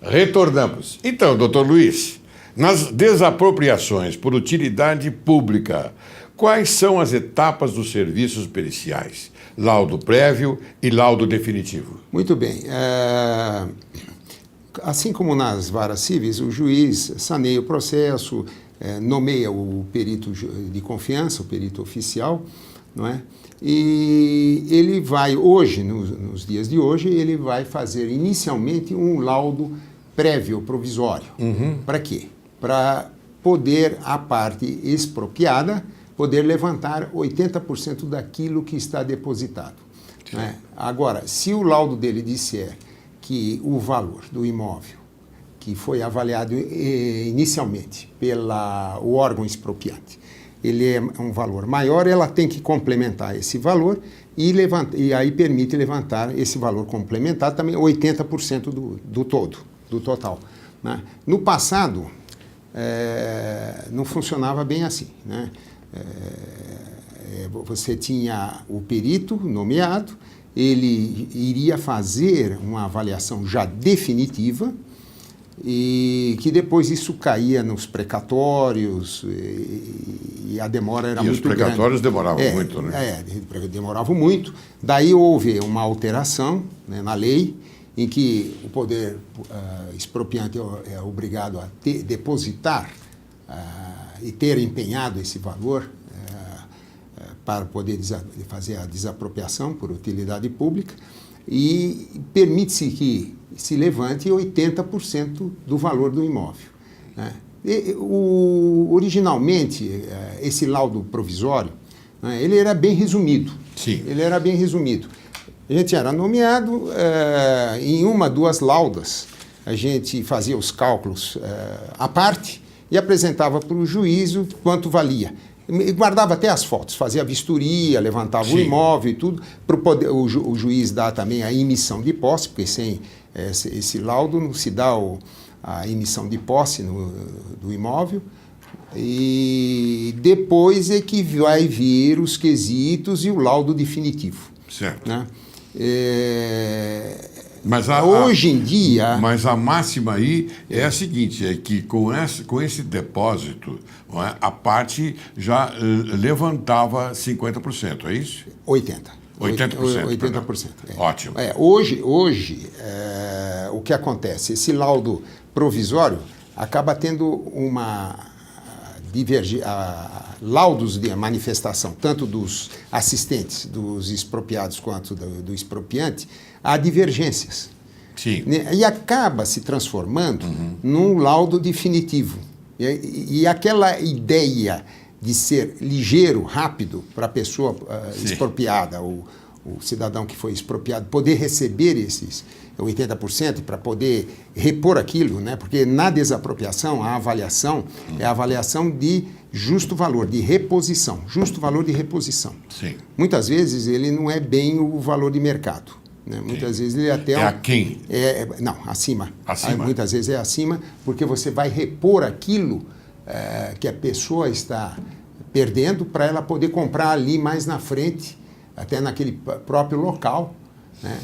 Retornamos. Então, doutor Luiz, nas desapropriações por utilidade pública, quais são as etapas dos serviços periciais? Laudo prévio e laudo definitivo. Muito bem. Assim como nas varas cíveis, o juiz saneia o processo, nomeia o perito de confiança, o perito oficial, não é? E ele vai, hoje, nos dias de hoje, ele vai fazer inicialmente um laudo prévio provisório. Para quê? Para poder, a parte expropriada, poder levantar 80% daquilo que está depositado. Né? Agora, se o laudo dele disser que o valor do imóvel que foi avaliado inicialmente pelo órgão expropriante, ele é um valor maior, ela tem que complementar esse valor e aí permite levantar esse valor complementado também 80% do total. Né? No passado, não funcionava bem assim. Né? Você tinha o perito nomeado, ele iria fazer uma avaliação já definitiva e que depois isso caía nos precatórios e a demora era muito grande. E os precatórios demoravam muito, né? Demoravam muito. Daí houve uma alteração, né, na lei em que o poder expropriante é obrigado a depositar e ter empenhado esse valor para poder fazer a desapropriação por utilidade pública e permite-se que se levante 80% do valor do imóvel. Né? Originalmente, esse laudo provisório, né, ele era bem resumido. Sim. Ele era bem resumido. A gente era nomeado em uma, duas laudas, a gente fazia os cálculos à parte e apresentava para o juiz o quanto valia. E guardava até as fotos, fazia a vistoria, levantava Sim. o imóvel e tudo, para o juiz dar também a emissão de posse, porque sem esse laudo não se dá a emissão de posse do imóvel. E depois é que vai vir os quesitos e o laudo definitivo. Certo. Né? Mas hoje em dia... Mas a máxima aí é a seguinte, é que com esse depósito, não é, a parte já levantava 50%, é isso? 80%. 80%. Ótimo. Hoje o que acontece? Esse laudo provisório acaba tendo laudos de manifestação, tanto dos assistentes, dos expropriados, quanto do expropriante, há divergências. Sim. E acaba se transformando num laudo definitivo. E aquela ideia de ser ligeiro, rápido, para a pessoa expropriada, o cidadão que foi expropriado, poder receber esses 80% para poder repor aquilo, né? Porque na desapropriação a avaliação é a avaliação de justo valor, de reposição, justo valor de reposição. Sim. Muitas vezes ele não é bem o valor de mercado. Né? Muitas vezes ele até... aquém? Não, acima. Acima. Muitas vezes é acima, porque você vai repor aquilo que a pessoa está perdendo para ela poder comprar ali mais na frente, até naquele próprio local, né?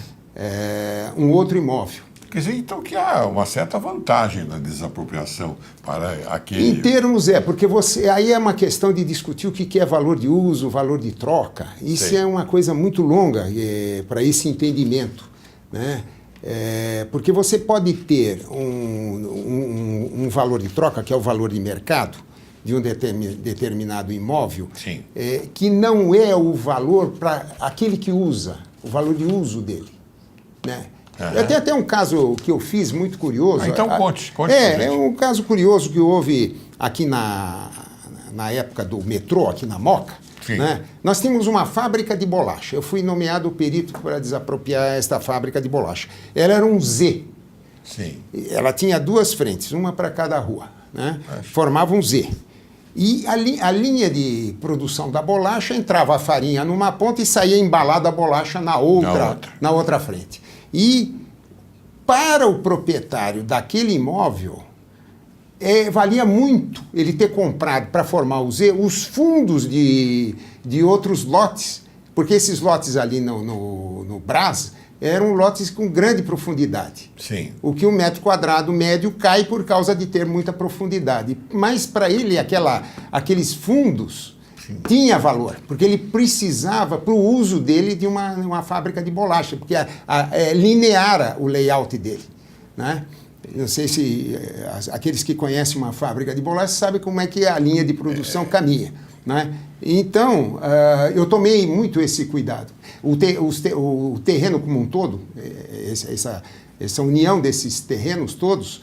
Um outro imóvel. Quer dizer, então, que há uma certa vantagem na desapropriação para aquele... Em termos, porque aí é uma questão de discutir o que é valor de uso, valor de troca. Isso Sei. É uma coisa muito longa para esse entendimento, né? Porque você pode ter um valor de troca, que é o valor de mercado, de um determinado imóvel, que não é o valor para aquele que usa, o valor de uso dele. Né? Tem até um caso que eu fiz muito curioso. Então conte. É um caso curioso que houve aqui na época do metrô, aqui na Moca. Né? Nós tínhamos uma fábrica de bolacha. Eu fui nomeado perito para desapropriar esta fábrica de bolacha. Ela era um Z. Sim. Ela tinha duas frentes, uma para cada rua. Né? Formava um Z. E a linha de produção da bolacha entrava a farinha numa ponta e saía embalada a bolacha na outra frente. E para o proprietário daquele imóvel, valia muito ele ter comprado para formar o Z os fundos de outros lotes, porque esses lotes ali no Brás eram lotes com grande profundidade. Sim. O que um metro quadrado médio cai por causa de ter muita profundidade. Mas para ele, aqueles fundos tinha valor, porque ele precisava, para o uso dele, de uma fábrica de bolacha, porque lineara o layout dele, né? Não sei se aqueles que conhecem uma fábrica de bolacha sabem como é que a linha de produção caminha, né? Então, eu tomei muito esse cuidado. O terreno como um todo, essa união desses terrenos todos,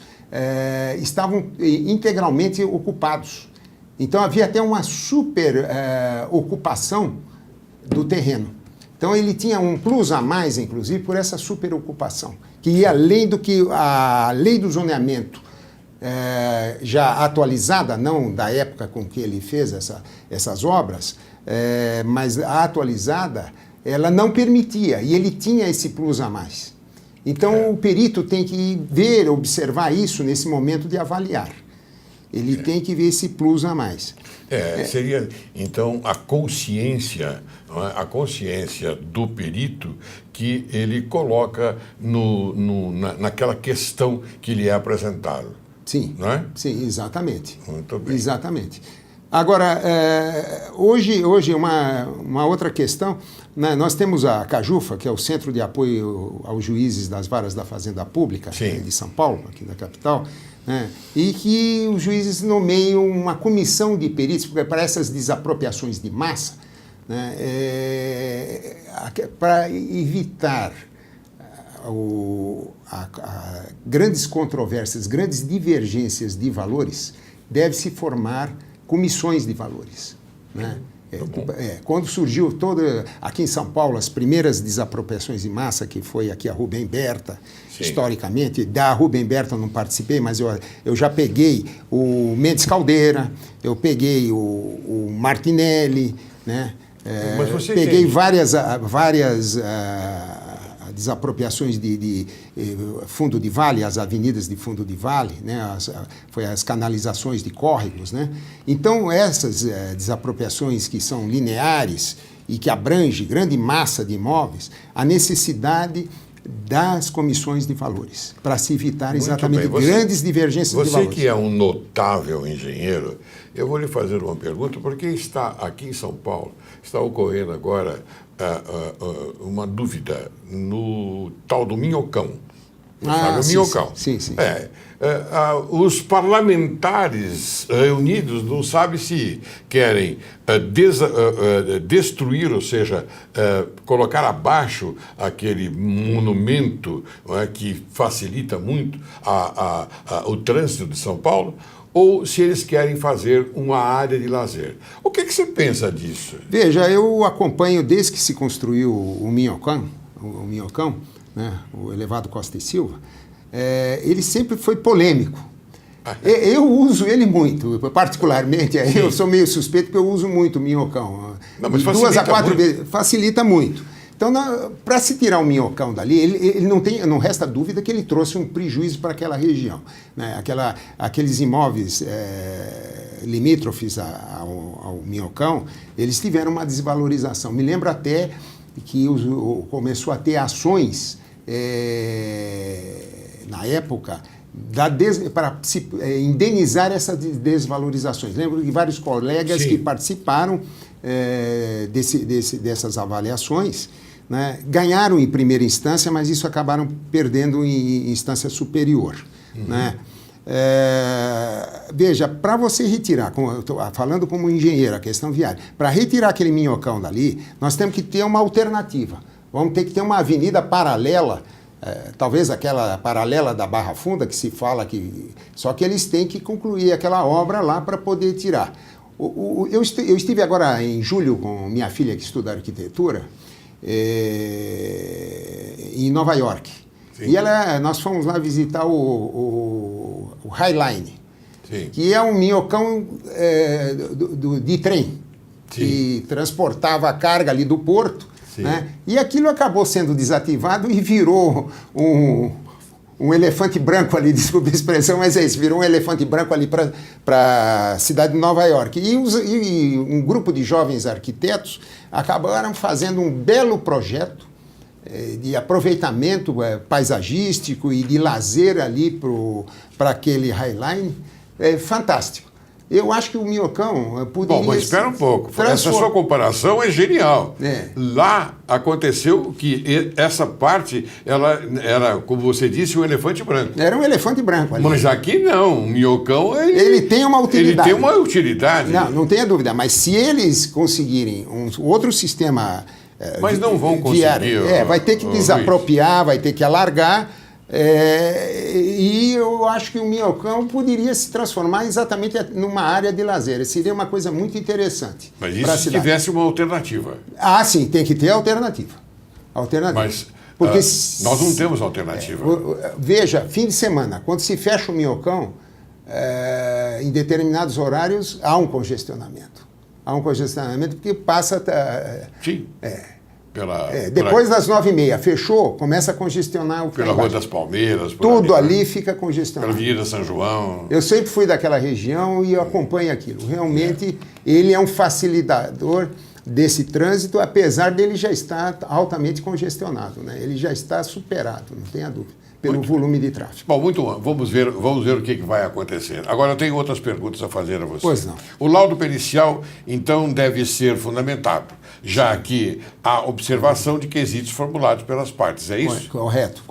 estavam integralmente ocupados. Então, havia até uma super ocupação do terreno. Então, ele tinha um plus a mais, inclusive, por essa super ocupação, que ia além do que a lei do zoneamento já atualizada, não da época com que ele fez essas obras, mas a atualizada, ela não permitia, e ele tinha esse plus a mais. Então, o perito tem que ver, observar isso nesse momento de avaliar. Ele tem que ver esse plus a mais. Seria, então, a consciência do perito que ele coloca naquela questão que lhe é apresentado. Sim, não é? Sim, exatamente. Muito bem. Exatamente. Agora, hoje uma outra questão, né, nós temos a Cajufa, que é o Centro de Apoio aos Juízes das Varas da Fazenda Pública, de São Paulo, aqui da capital, né, e que os juízes nomeiam uma comissão de peritos para essas desapropriações de massa, né, para evitar grandes controvérsias, grandes divergências de valores, deve-se formar comissões de valores, né? Quando surgiu aqui em São Paulo as primeiras desapropriações de massa, que foi aqui a Rubem Berta, historicamente, da Rubem Berta eu não participei, mas eu já peguei o Mendes Caldeira, eu peguei o Martinelli, né? Mas você peguei várias desapropriações de fundo de vale, as avenidas de fundo de vale, né? Foi as canalizações de córregos, né? Então, essas desapropriações que são lineares e que abrangem grande massa de imóveis, a necessidade das comissões de valores, para se evitar exatamente grandes divergências de valores. Você que é um notável engenheiro, eu vou lhe fazer uma pergunta, porque está aqui em São Paulo, está ocorrendo agora uma dúvida no tal do minhocão. Sabe o minhocão? Sim. Os parlamentares reunidos não sabem se querem destruir, ou seja, colocar abaixo aquele monumento, não é, que facilita muito o trânsito de São Paulo, ou se eles querem fazer uma área de lazer. O que você pensa disso? Veja, eu acompanho desde que se construiu o Minhocão, né, o elevado Costa e Silva, ele sempre foi polêmico. Eu uso ele muito, particularmente. Eu sou meio suspeito porque eu uso muito o Minhocão. Não, mas 2 a 4 vezes. Facilita muito. Então, para se tirar o Minhocão dali, ele não resta dúvida que ele trouxe um prejuízo para aquela região, né? Aqueles imóveis limítrofes ao Minhocão, eles tiveram uma desvalorização. Me lembro até que começou a ter ações na época para indenizar essas desvalorizações. Lembro de vários colegas que participaram dessas avaliações, né, ganharam em primeira instância, mas isso acabaram perdendo em instância superior. Né? Veja, para você retirar, eu estou falando como engenheiro, a questão viária, para retirar aquele minhocão dali, nós temos que ter uma alternativa. Vamos ter que ter uma avenida paralela, talvez aquela paralela da Barra Funda, que se fala que... Só que eles têm que concluir aquela obra lá para poder tirar. Eu estive agora em julho com minha filha que estuda arquitetura, em Nova York. Sim. E nós fomos lá visitar o Highline, que é um minhocão de trem, que transportava a carga ali do porto, né? E aquilo acabou sendo desativado e virou um elefante branco ali, desculpa a expressão, mas é isso, virou um elefante branco ali para a cidade de Nova York. E um grupo de jovens arquitetos acabaram fazendo um belo projeto de aproveitamento paisagístico e de lazer ali para aquele Highline, é fantástico. Eu acho que o Minhocão poderia... Bom, mas espera um pouco. Essa sua comparação é genial. É. Lá aconteceu que essa parte, ela era, como você disse, um elefante branco. Era um elefante branco ali. Mas aqui não. O Minhocão, ele tem uma utilidade. Ele tem uma utilidade. Não tenha dúvida. Mas se eles conseguirem um outro sistema... Mas não vão conseguir. Vai ter que desapropriar, vai ter que alargar. E eu acho que o Minhocão poderia se transformar exatamente numa área de lazer. Seria uma coisa muito interessante. Mas isso se tivesse uma alternativa. Ah, sim, tem que ter alternativa. Mas porque nós não temos alternativa. Veja, fim de semana, quando se fecha o Minhocão, em determinados horários há um congestionamento. Há um congestionamento porque passa... Sim. Depois das 9h30, fechou, começa a congestionar o pela Rua das Palmeiras. Tudo ali fica congestionado. Pela Avenida São João. Eu sempre fui daquela região e acompanho aquilo. Realmente, ele é um facilitador desse trânsito, apesar dele já estar altamente congestionado, né? Ele já está superado, não tenha dúvida, pelo volume de tráfego. Bom, muito bom. Vamos ver o que vai acontecer. Agora, eu tenho outras perguntas a fazer a você. Pois não. O laudo pericial, então, deve ser fundamentado, já que há observação de quesitos formulados pelas partes, é isso? Correto.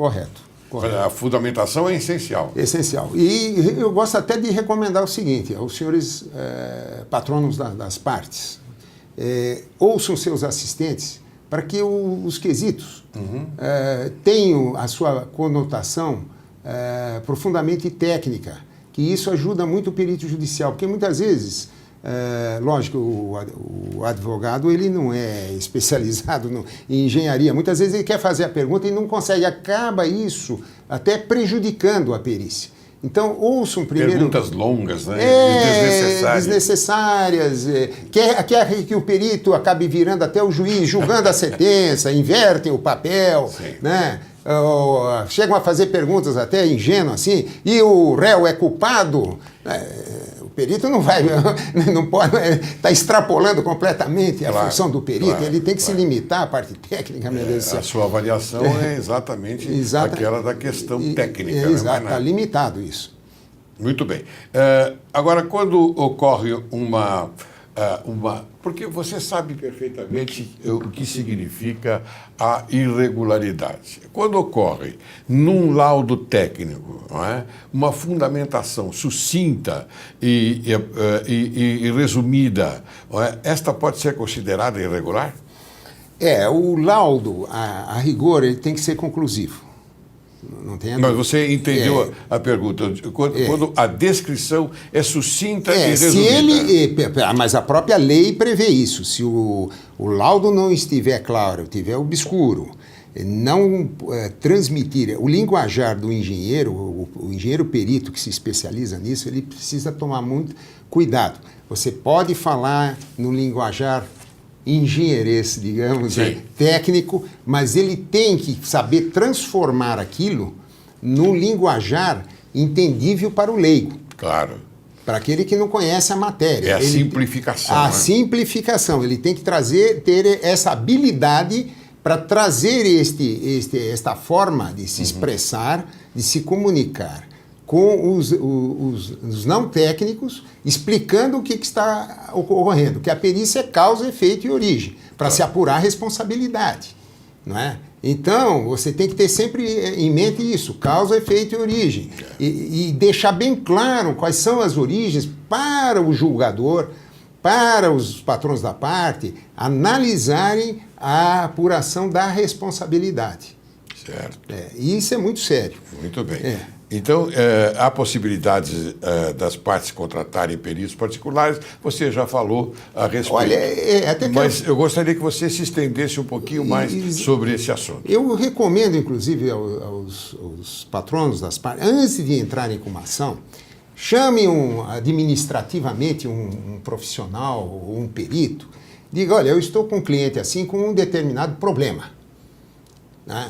A fundamentação é essencial. Essencial. E eu gosto até de recomendar o seguinte, aos senhores patronos das partes, ouçam seus assistentes para que os quesitos tenham a sua conotação profundamente técnica, que isso ajuda muito o perito judicial, porque muitas vezes, lógico, o advogado ele não é especializado em engenharia, muitas vezes ele quer fazer a pergunta e não consegue, acaba isso até prejudicando a perícia. Então, ouçam primeiro... Perguntas longas, né? Desnecessárias. Quer que o perito acabe virando até o juiz, julgando a sentença, invertem o papel, né? Chegam a fazer perguntas até ingênuas, assim, e o réu é culpado? O perito não pode, está extrapolando completamente a função do perito, ele tem que se limitar à parte técnica. A sua avaliação é exatamente aquela da questão técnica. Está limitado isso. Muito bem. Agora, quando ocorre uma... Porque você sabe perfeitamente o que significa a irregularidade. Quando ocorre num laudo técnico, não é, uma fundamentação sucinta e resumida, não é, esta pode ser considerada irregular? O laudo, a rigor, ele tem que ser conclusivo. Não tem Mas você entendeu a pergunta. Quando a descrição é sucinta e resumida. Mas a própria lei prevê isso. Se o laudo não estiver claro, estiver obscuro, não transmitir o linguajar do engenheiro, o engenheiro perito que se especializa nisso, ele precisa tomar muito cuidado. Você pode falar no linguajar engenheirês, digamos, técnico, mas ele tem que saber transformar aquilo num linguajar entendível para o leigo. Claro. Para aquele que não conhece a matéria. Simplificação. Simplificação. Ele tem que ter essa habilidade para trazer esta forma de se expressar, de se comunicar com os não técnicos, explicando o que está ocorrendo, que a perícia é causa, efeito e origem, para se apurar a responsabilidade, não é? Então, você tem que ter sempre em mente isso, causa, efeito e origem, e deixar bem claro quais são as origens para o julgador, para os patrões da parte, analisarem a apuração da responsabilidade. Certo. E isso é muito sério. Muito bem. Então, há possibilidades das partes contratarem peritos particulares, você já falou a respeito. Olha, mas eu gostaria que você se estendesse um pouquinho mais sobre esse assunto. Eu recomendo, inclusive, aos patronos das partes, antes de entrarem com uma ação, chamem administrativamente um profissional ou um perito, diga, olha, eu estou com um cliente assim com um determinado problema. Né?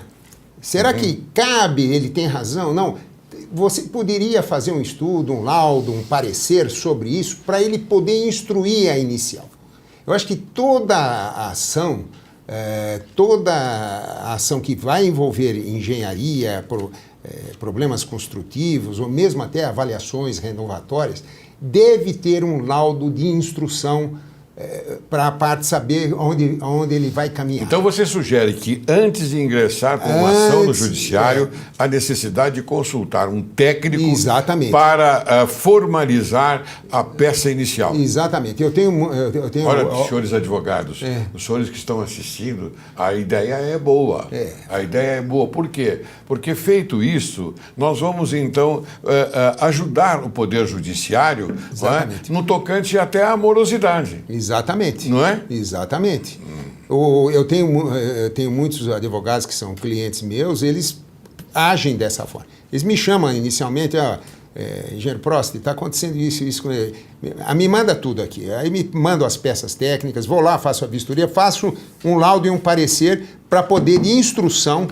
Será que cabe, ele tem razão? Não. Você poderia fazer um estudo, um laudo, um parecer sobre isso para ele poder instruir a inicial. Eu acho que toda a ação toda a ação que vai envolver engenharia, problemas construtivos, ou mesmo até avaliações renovatórias, deve ter um laudo de instrução para a parte saber onde ele vai caminhar. Então você sugere que antes de ingressar com uma ação no judiciário, há necessidade de consultar um técnico para formalizar a peça inicial. Exatamente. Eu tenho Olha, senhores advogados, os senhores que estão assistindo, a ideia é boa. A ideia é boa. Por quê? Porque feito isso, nós vamos então ajudar o Poder Judiciário, não é? No tocante até à morosidade. Exatamente. Não é? Exatamente. Eu tenho muitos advogados que são clientes meus, eles agem dessa forma. Eles me chamam inicialmente, engenheiro Prost, está acontecendo isso com ele. Me manda tudo aqui. Aí me mandam as peças técnicas, vou lá, faço a vistoria, faço um laudo e um parecer para poder de instrução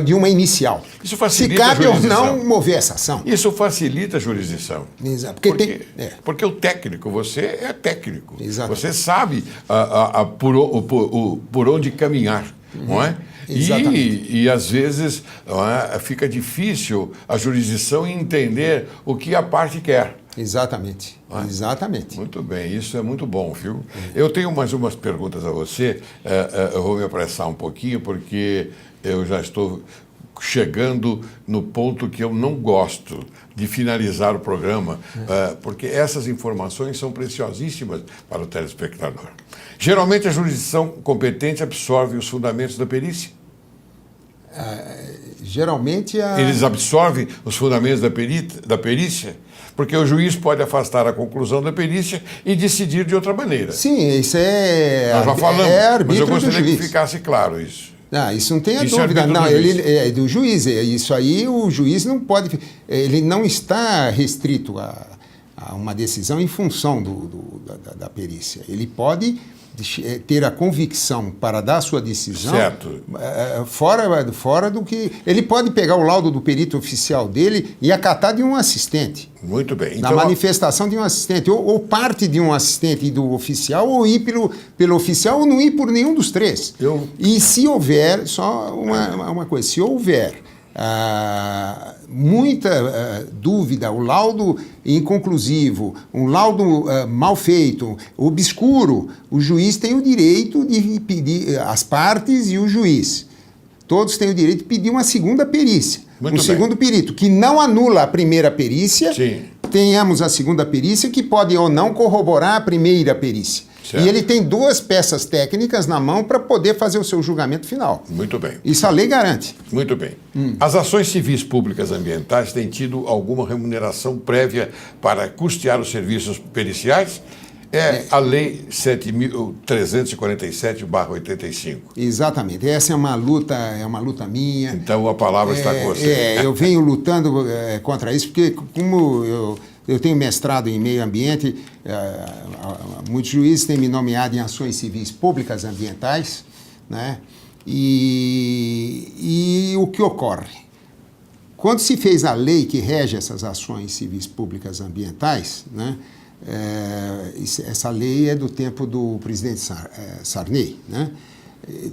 de uma inicial. Isso facilita se cabe a ou não mover essa ação. Isso facilita a jurisdição. Exato. Porque o técnico, você é técnico. Exato. Você sabe por onde caminhar, não é? E às vezes fica difícil a jurisdição entender o que a parte quer. Exatamente. Exatamente. Muito bem, isso é muito bom, viu? Eu tenho mais umas perguntas a você, eu vou me apressar um pouquinho, porque eu já estou chegando no ponto que eu não gosto de finalizar o programa, porque essas informações são preciosíssimas para o telespectador. Geralmente a jurisdição competente absorve os fundamentos da perícia? Geralmente Eles absorvem os fundamentos da perícia? Porque o juiz pode afastar a conclusão da perícia e decidir de outra maneira. Sim, isso Nós já falamos, mas eu gostaria que ficasse claro isso. Isso não tem a dúvida. Não, ele é do juiz. Isso aí o juiz não pode. Ele não está restrito a uma decisão em função da perícia. Ele pode ter a convicção para dar a sua decisão fora do que... Ele pode pegar o laudo do perito oficial dele e acatar de um assistente. Muito bem. Na manifestação de um assistente, ou parte de um assistente e do oficial, ou ir pelo oficial, ou não ir por nenhum dos três. E se houver, só uma coisa, se houver muita dúvida, o laudo inconclusivo, um laudo mal feito, obscuro, o juiz tem o direito de pedir, as partes e o juiz, todos têm o direito de pedir uma segunda perícia. Segundo perito, que não anula a primeira perícia, tenhamos a segunda perícia que pode ou não corroborar a primeira perícia. Certo. E ele tem duas peças técnicas na mão para poder fazer o seu julgamento final. Muito bem. Isso a lei garante. Muito bem. As ações civis públicas ambientais têm tido alguma remuneração prévia para custear os serviços periciais? A Lei 7.347/85. Exatamente. Essa é uma luta minha. Então a palavra está com você. Eu venho lutando contra isso, porque como eu tenho mestrado em meio ambiente, muitos juízes têm me nomeado em ações civis públicas ambientais, né? E o que ocorre? Quando se fez a lei que rege essas ações civis públicas ambientais, né? Essa lei é do tempo do presidente Sarney, né?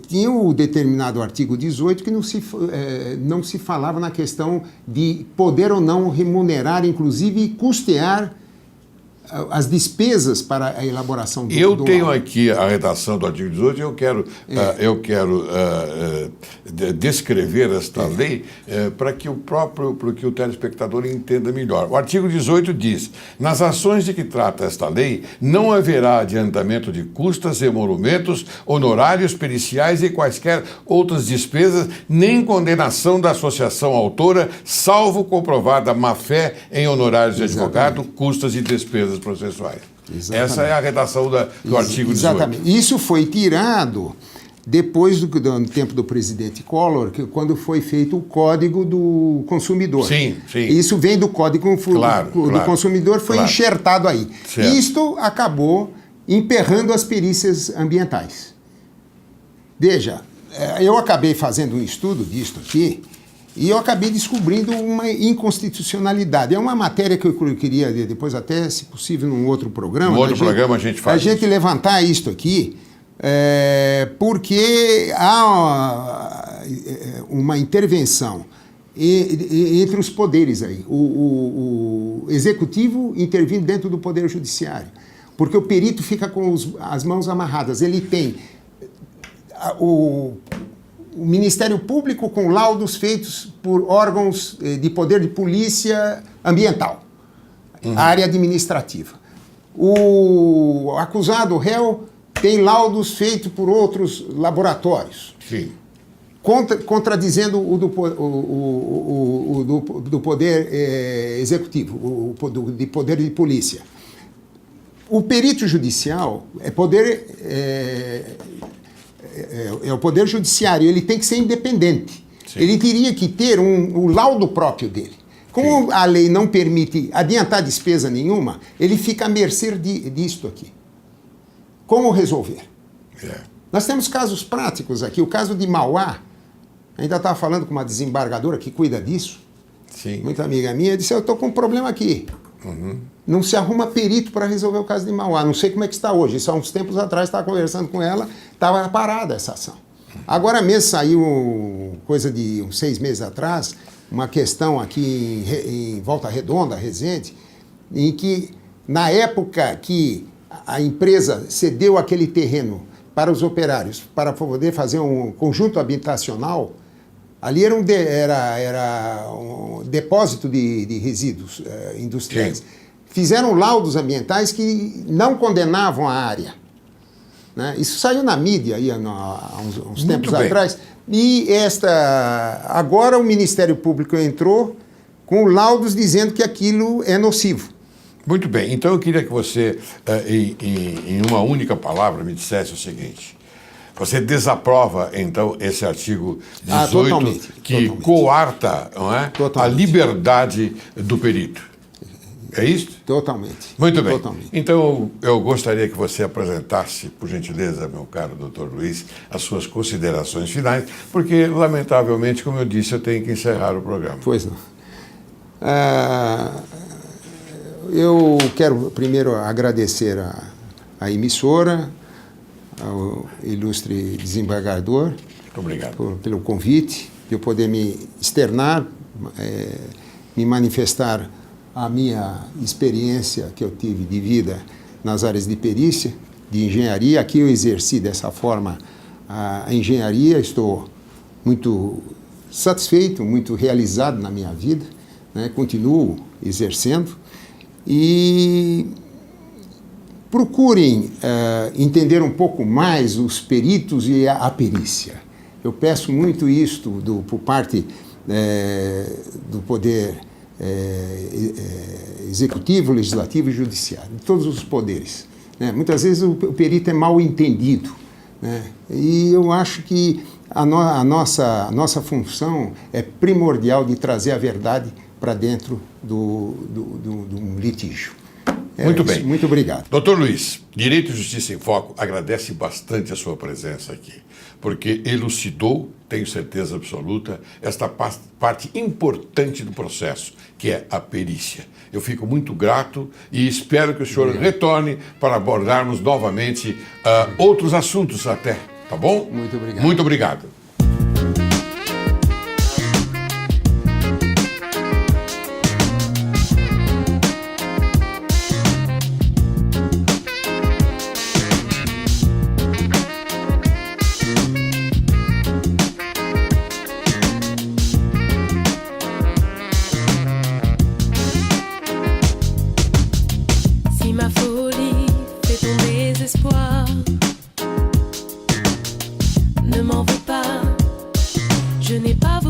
Tinha o determinado artigo 18 que não se falava na questão de poder ou não remunerar, inclusive custear as despesas para a elaboração do Eu tenho aqui a redação do artigo 18 e eu quero descrever esta lei para que o telespectador entenda melhor. O artigo 18 diz: nas ações de que trata esta lei, não haverá adiantamento de custas, emolumentos, honorários periciais e quaisquer outras despesas, nem condenação da associação autora, salvo comprovada má-fé em honorários de advogado, custas e despesas processuais. Exatamente. Essa é a redação do artigo 18. Exatamente. Isso foi tirado depois do tempo do presidente Collor, quando foi feito o Código do Consumidor. Sim. Isso vem do Código do Consumidor, foi enxertado aí. Certo. Isto acabou emperrando as perícias ambientais. Veja, eu acabei fazendo um estudo disto aqui, e eu acabei descobrindo uma inconstitucionalidade. É uma matéria que eu queria, depois até, se possível, num outro programa... No outro programa a gente faz. A gente levantar isto aqui, porque há uma intervenção entre os poderes aí. O executivo intervindo dentro do poder judiciário, porque o perito fica com as mãos amarradas. Ele tem o Ministério Público com laudos feitos por órgãos de poder de polícia ambiental, área administrativa. O acusado, o réu, tem laudos feitos por outros laboratórios. Sim. Contradizendo o do poder executivo, de poder de polícia. O perito judicial é o poder judiciário, ele tem que ser independente. Sim. Ele teria que ter o laudo próprio dele. Como Sim. a lei não permite adiantar despesa nenhuma, ele fica à mercê disto aqui. Como resolver? Nós temos casos práticos aqui. O caso de Mauá, ainda estava falando com uma desembargadora que cuida disso. Sim. Muita amiga minha disse, eu estou com um problema aqui. Não se arruma perito para resolver o caso de Mauá. Não sei como é que está hoje. Isso há uns tempos atrás, estava conversando com ela, estava parada essa ação. Agora mesmo saiu, coisa de uns 6 meses atrás, uma questão aqui em Volta Redonda, Resende, em que, na época que a empresa cedeu aquele terreno para os operários, para poder fazer um conjunto habitacional, ali era um depósito de resíduos industriais. Sim. Fizeram laudos ambientais que não condenavam a área. Né? Isso saiu na mídia aí, há uns tempos atrás. E agora o Ministério Público entrou com laudos dizendo que aquilo é nocivo. Muito bem. Então eu queria que você, em uma única palavra, me dissesse o seguinte. Você desaprova, então, esse artigo 18 que coarta, não é, a liberdade do perito. É isso? Totalmente. Muito bem. Totalmente. Então, eu gostaria que você apresentasse, por gentileza, meu caro doutor Luiz, as suas considerações finais, porque, lamentavelmente, como eu disse, eu tenho que encerrar o programa. Pois não. Eu quero primeiro agradecer a emissora, ao ilustre desembargador. Muito obrigado. Pelo convite, de eu poder me externar, me manifestar a minha experiência que eu tive de vida nas áreas de perícia, de engenharia. Aqui eu exerci dessa forma a engenharia, estou muito satisfeito, muito realizado na minha vida, né? Continuo exercendo e procurem entender um pouco mais os peritos e a perícia. Eu peço muito isto por parte do poder executivo, legislativo e judiciário, de todos os poderes. Né? Muitas vezes o perito é mal entendido, né? E eu acho que a nossa função é primordial de trazer a verdade para dentro do litígio. Muito bem. Muito obrigado. Doutor Luiz, Direito e Justiça em Foco agradece bastante a sua presença aqui, porque elucidou, tenho certeza absoluta, esta parte importante do processo, que é a perícia. Eu fico muito grato e espero que o senhor retorne para abordarmos novamente outros assuntos até, tá bom? Muito obrigado. Muito obrigado. Ne m'en veux pas, je n'ai pas voulu.